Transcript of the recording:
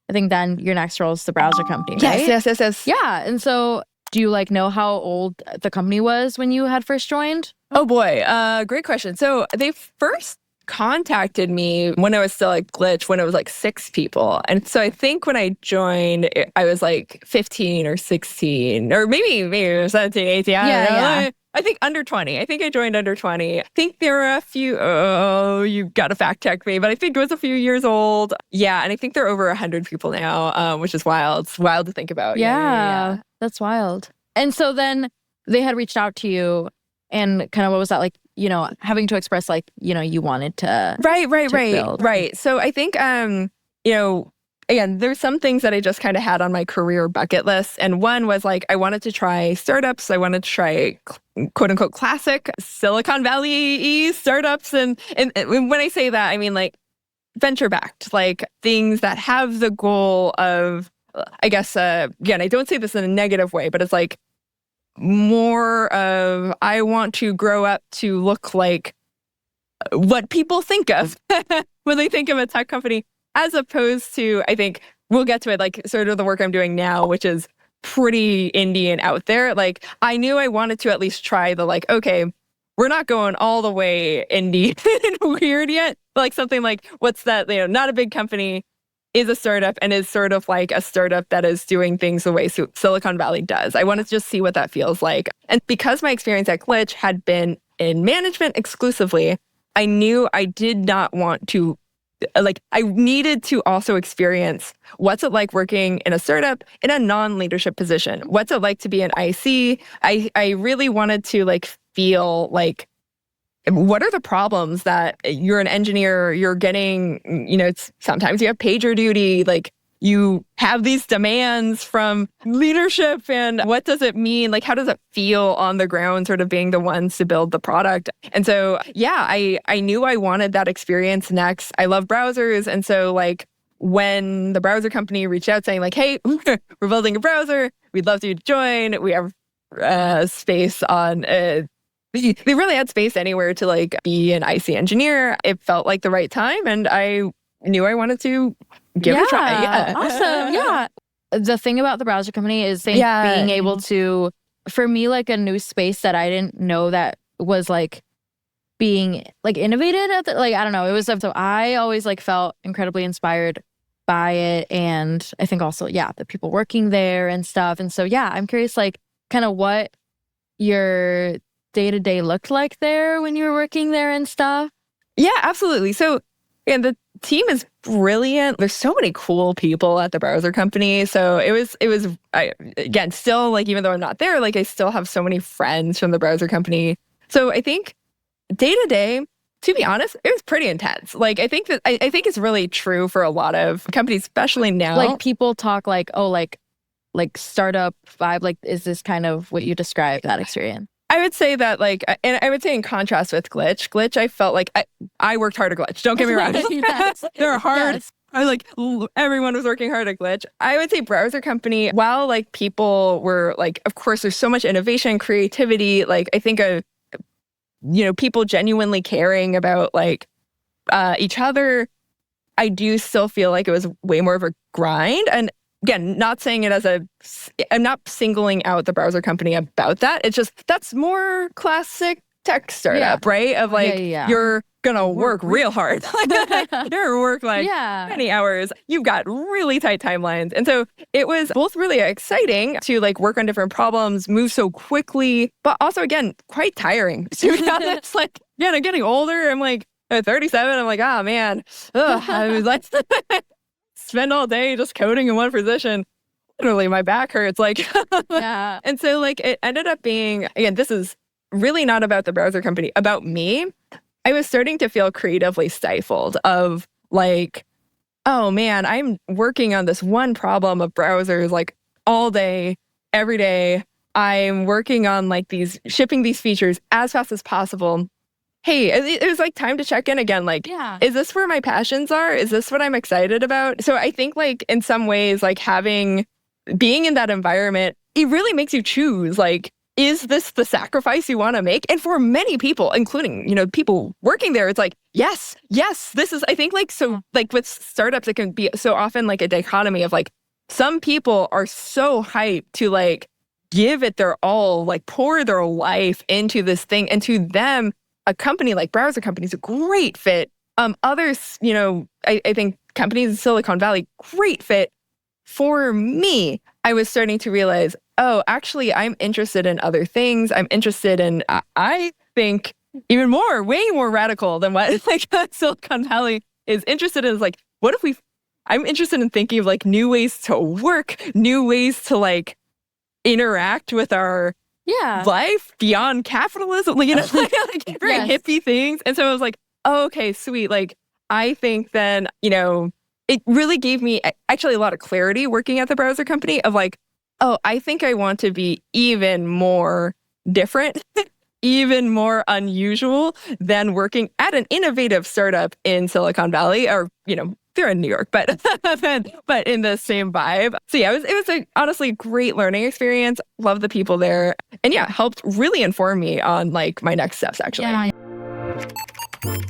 I think then your next role is the browser company, right? Yes. Yeah. And so do you know how old the company was when you had first joined? Oh boy, great question. So they first contacted me when I was still at Glitch, when it was 6 people. And so I think when I joined, I was 15 or 16, or maybe it was 17, 18. Yeah. I think under 20. I think I joined under 20. I think there were a few, you got to fact check me, but I think it was a few years old. Yeah, and I think there are over 100 people now, which is wild. It's wild to think about. Yeah, that's wild. And so then they had reached out to you, and kind of what was that like, having to express you wanted to build. Right. So I think, again, there's some things that I just kind of had on my career bucket list. And one was I wanted to try startups. I wanted to try quote unquote classic Silicon Valley startups. And when I say that, I mean venture backed, things that have the goal of, I guess, again, I don't say this in a negative way, but it's more of, I want to grow up to look like what people think of when they think of a tech company, as opposed to, I think we'll get to it, sort of the work I'm doing now, which is pretty indie and out there. I knew I wanted to at least try the okay, we're not going all the way indie and weird yet. Something what's that, not a big company, is a startup, and is sort of a startup that is doing things the way Silicon Valley does. I wanted to just see what that feels like. And because my experience at Glitch had been in management exclusively, I knew I did not want to, I needed to also experience what's it like working in a startup in a non-leadership position. What's it like to be an IC? I really wanted to feel what are the problems that you're an engineer, you're getting, sometimes you have pager duty, you have these demands from leadership, and what does it mean? How does it feel on the ground, sort of being the ones to build the product? And so, yeah, I knew I wanted that experience next. I love browsers. And so when the browser company reached out saying hey, we're building a browser, we'd love you to join. We have space on they really had space anywhere to be an IC engineer. It felt like the right time, and I knew I wanted to give it a try. Yeah, awesome. Yeah. The thing about the browser company is being able to, for me, a new space that I didn't know that was being innovated at the, I don't know. It was, so I always felt incredibly inspired by it. And I think also, the people working there and stuff. And so, I'm curious, kind of what your day-to-day looked like there when you were working there and stuff. Yeah, absolutely. So, the team is brilliant. There's so many cool people at the browser company. So it was again, still even though I'm not there, I still have so many friends from the browser company. So I think day to day, to be honest, it was pretty intense. I think it's really true for a lot of companies, especially now. People talk startup vibe. Is this kind of what you describe that experience? I would say that, and I would say in contrast with Glitch, I felt I worked hard at Glitch. Don't get me wrong. Yes. They're hard. Yes. Everyone was working hard at Glitch. I would say browser company, while people were of course, there's so much innovation, creativity. I think of, people genuinely caring about each other. I do still feel it was way more of a grind. And again, not saying it as I'm not singling out the browser company about that. It's just, that's more classic tech startup, right? Of you're gonna work real hard. You're gonna work many hours. You've got really tight timelines. And so it was both really exciting to work on different problems, move so quickly, but also, again, quite tiring. To be honest, I'm getting older. I'm at 37, I'm oh man, I was spend all day just coding in one position. Literally, my back hurts. Yeah. And so it ended up being, again, this is really not about the browser company, about me. I was starting to feel creatively stifled of oh man, I'm working on this one problem of browsers all day, every day. I'm working on shipping these features as fast as possible. Hey, it was time to check in again. Is this where my passions are? Is this what I'm excited about? So I think in some ways, being in that environment, it really makes you choose is this the sacrifice you want to make? And for many people, including, people working there, it's like, yes, this is, I think so with startups, it can be so often a dichotomy of some people are so hyped to give it their all, pour their life into this thing. And to them, a company like Browser Company is a great fit. Others, I think companies in Silicon Valley, great fit. For me, I was starting to realize, oh, actually, I'm interested in other things. I'm interested in, I think, even more, way more radical than what Silicon Valley is interested in. Is what if I'm interested in thinking of new ways to work, new ways to interact with our life beyond capitalism, very hippie things. And so I was like, oh, okay, sweet. I think then, it really gave me actually a lot of clarity working at the Browser Company of oh, I think I want to be even more different, even more unusual than working at an innovative startup in Silicon Valley, or, they're in New York, but in the same vibe. So yeah, it was honestly a great learning experience. Love the people there. And yeah, helped really inform me on my next steps, actually. Yeah.